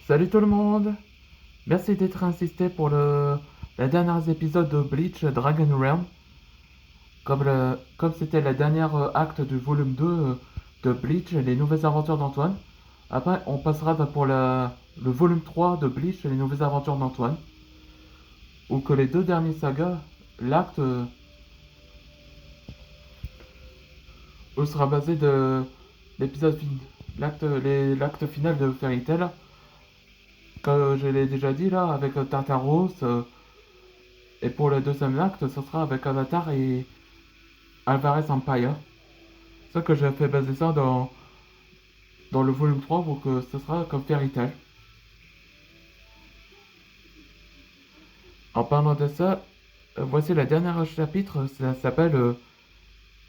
Salut tout le monde! Merci d'être insisté pour le dernier épisode de Bleach Dragon Realm. Comme c'était le dernier acte du volume 2 de Bleach, les nouvelles aventures d'Antoine. Après, on passera pour le volume 3 de Bleach, les nouvelles aventures d'Antoine. Ou que les deux derniers sagas, l'acte sera basé de l'épisode l'acte final de Fairy Tail. Comme je l'ai déjà dit là, avec Tartaros. Et pour le deuxième acte, ce sera avec Avatar et Alvarez Empire. C'est ça que j'ai fait baser ça dans le volume 3 pour que ce sera comme Fairy Tail. En parlant de ça, voici le dernier chapitre, ça s'appelle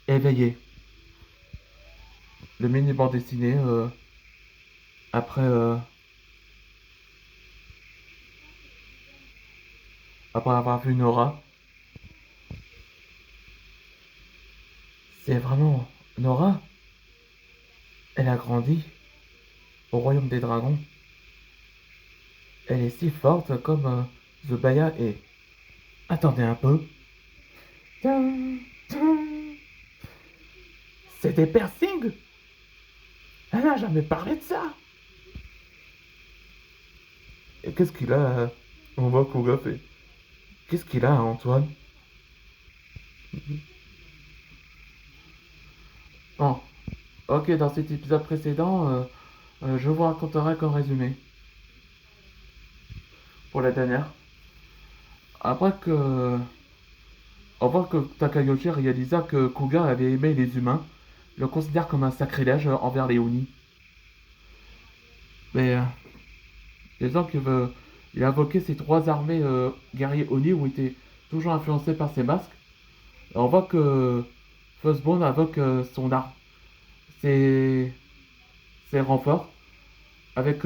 Éveillé. Le mini bande dessinée après, euh, après avoir vu Nora. C'est vraiment Nora. Elle a grandi au royaume des dragons. Elle est si forte comme Zubaya est. Attendez un peu. C'est des piercings. Elle n'a jamais parlé de ça. Et qu'est-ce qu'il a On voit Kuga fait. Qu'est-ce qu'il a, Antoine? Bon, ok, dans cet épisode précédent, je vous raconterai qu'en résumé. Pour la dernière. Après que. On voit que Takayoshi réalisa que Kuga avait aimé les humains, le considère comme un sacrilège envers les Oni. Mais les gens qui veulent. Il a invoqué ces trois armées guerriers Oni ont été toujours influencés par ces masques. Et on voit que Fuzzbone invoque son arme. Ses, ses renforts avec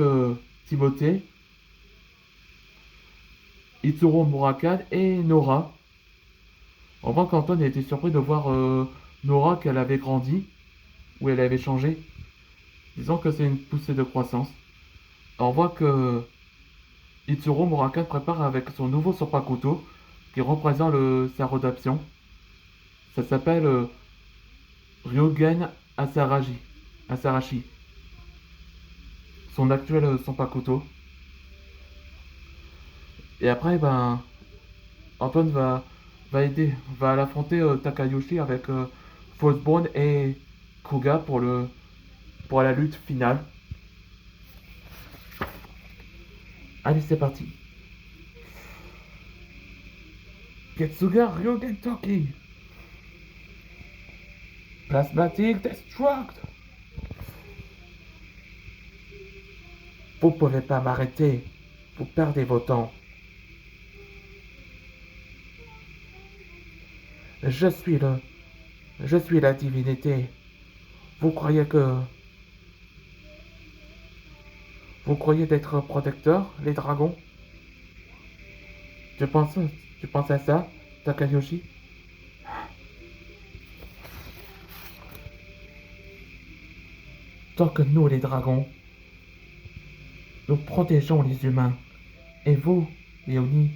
Timothée, Itsuro Murakami et Nora. On voit qu'Antoine a été surpris de voir Nora qu'elle avait grandi, ou elle avait changé. Disons que c'est une poussée de croissance. On voit que Itsuro Murakami prépare avec son nouveau Sopakuto, qui représente sa redemption. Ça s'appelle Ryogen Asarashi. Son actuel Sopakuto. Et après, ben, Antoine va l'affronter Takayoshi avec Frostbone et Kuga pour la lutte finale. Allez, c'est parti. Ketsuga Ryogen Toki. Plasmatic Destruct. Vous pouvez pas m'arrêter. Vous perdez vos temps. Je suis le... Je suis la divinité. Vous croyez que... Vous croyez d'être protecteur, les dragons? Tu penses... Tu penses à ça, Takayoshi? Tant que nous, les dragons, nous protégeons les humains. Et vous, Léonie,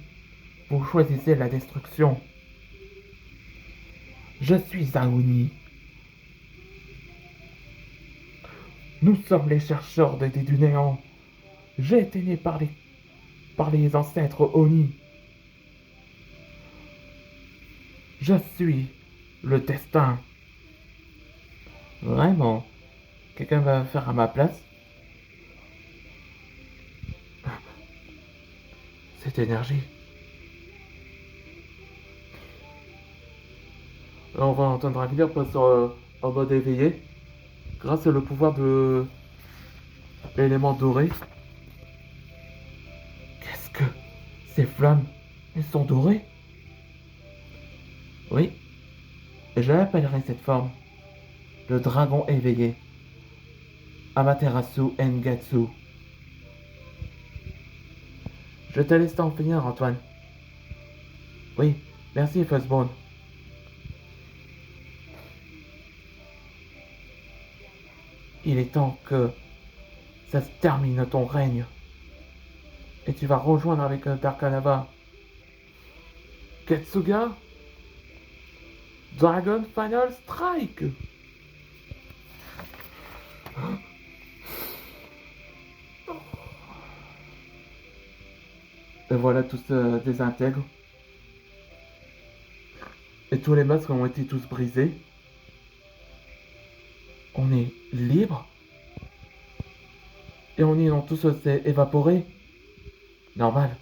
vous choisissez la destruction. Je suis un Oni. Nous sommes les chercheurs des dés du néant. J'ai été né par les ancêtres Oni. Je suis le destin. Vraiment? Quelqu'un va faire à ma place? Cette énergie. Là, on va entendre Ragnar passer en mode éveillé. Grâce au pouvoir de l'élément doré. Qu'est-ce que... Ces flammes, elles sont dorées? Oui, je l'appellerai cette forme. Le dragon éveillé. Amaterasu Engatsu. Je te laisse t'en finir, Antoine. Oui, merci, Fuzzbone. Il est temps que ça se termine ton règne. Et tu vas rejoindre avec Darkanava Ketsuga Dragon Final Strike. Et voilà, tout se désintègre. Et tous les masques ont été tous brisés. On est libre. Et on est tous s'est évaporé. Normal.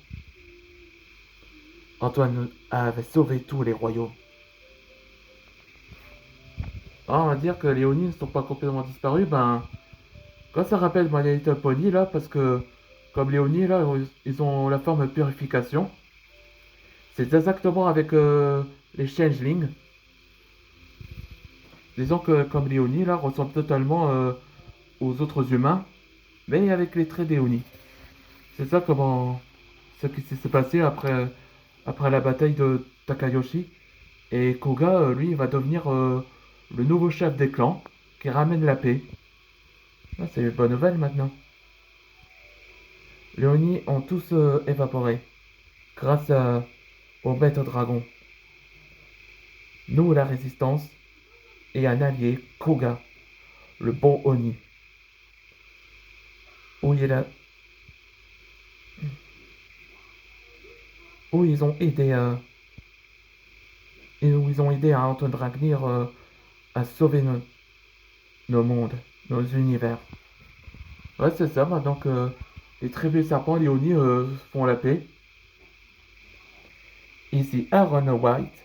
Antoine avait sauvé tous les royaumes. Alors, on va dire que les Oni ne sont pas complètement disparus. Ben, quand ça rappelle My Little Pony là, parce que comme les Oni là, ils ont la forme purification. C'est exactement avec les changelings. Disons que comme les Oni là ressemblent totalement aux autres humains, mais avec les traits des Oni. C'est ça comment ce qui s'est passé après la bataille de Takayoshi. Et Koga, lui, va devenir le nouveau chef des clans qui ramène la paix. Ah, c'est une bonne nouvelle maintenant. Les Oni ont tous évaporé grâce au maître dragon. Nous, la résistance, et un allié, Koga, le bon Oni. Où, il a, où ils ont aidé et où ils ont aidé à Anton Dragnir à sauver nos mondes, nos univers. Ouais, c'est ça, maintenant que les tribus serpents, les Oni font la paix. Ici Aaron White,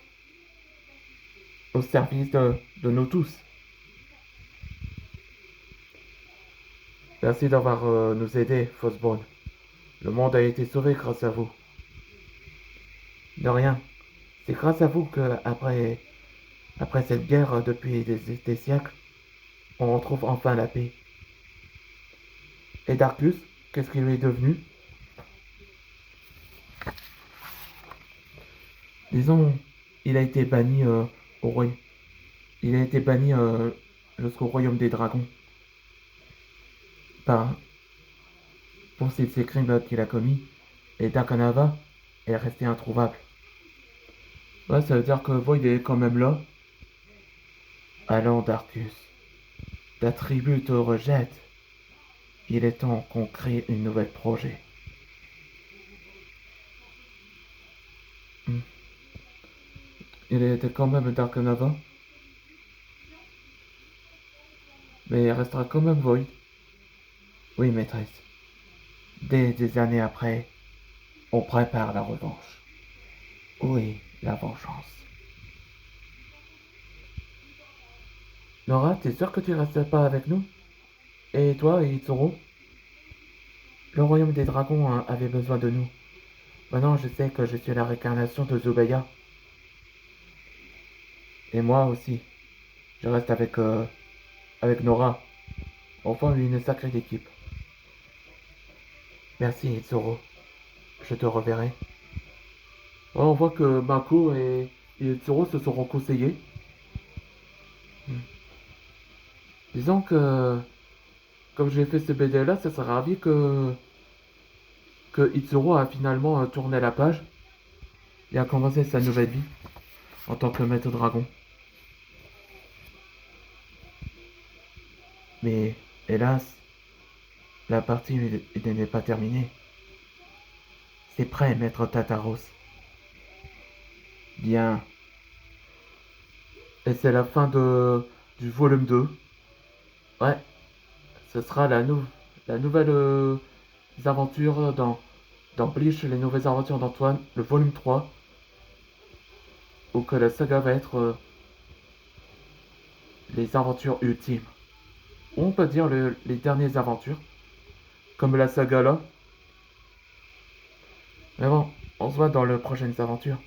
au service de nous tous. Merci d'avoir nous aidé, Fosbone. Le monde a été sauvé grâce à vous. De rien. C'est grâce à vous que, après cette guerre depuis des siècles, on retrouve enfin la paix. Et Darkus, qu'est-ce qu'il lui est devenu? Disons, il a été banni au royaume. Il a été banni jusqu'au royaume des dragons. Par, pour ces crimes qu'il a commis. Et Dakanava est resté introuvable. Ouais, ça veut dire que Void est quand même là. Allons, Darkus. Ta tribu te rejette. Il est temps qu'on crée une nouvelle projet. Hmm. Il était quand même Darkanava. Mais il restera quand même Void. Oui, maîtresse. Dès des années après, on prépare la revanche. Oui, la vengeance. Nora, t'es sûr que tu restes pas avec nous? Et toi, Itsuru? Le royaume des dragons avait besoin de nous. Maintenant, je sais que je suis la réincarnation de Zubeya. Et moi aussi. Je reste avec Nora. On forme une sacrée équipe. Merci, Itsuru. Je te reverrai. Oh, on voit que Mako et Itsuru se sont réconciliés. Disons que, comme j'ai fait ce BD-là, ça serait ravi que Itsuru a finalement tourné la page et a commencé sa nouvelle vie en tant que maître dragon. Mais hélas, la partie n'est pas terminée. C'est prêt, maître Tataros. Bien. Et c'est la fin du volume 2. Ouais, ce sera la nouvelle aventure dans Bleach, les nouvelles aventures d'Antoine, le volume 3, où que la saga va être les aventures ultimes. Ou on peut dire les dernières aventures, comme la saga là. Mais bon, on se voit dans les prochaines aventures.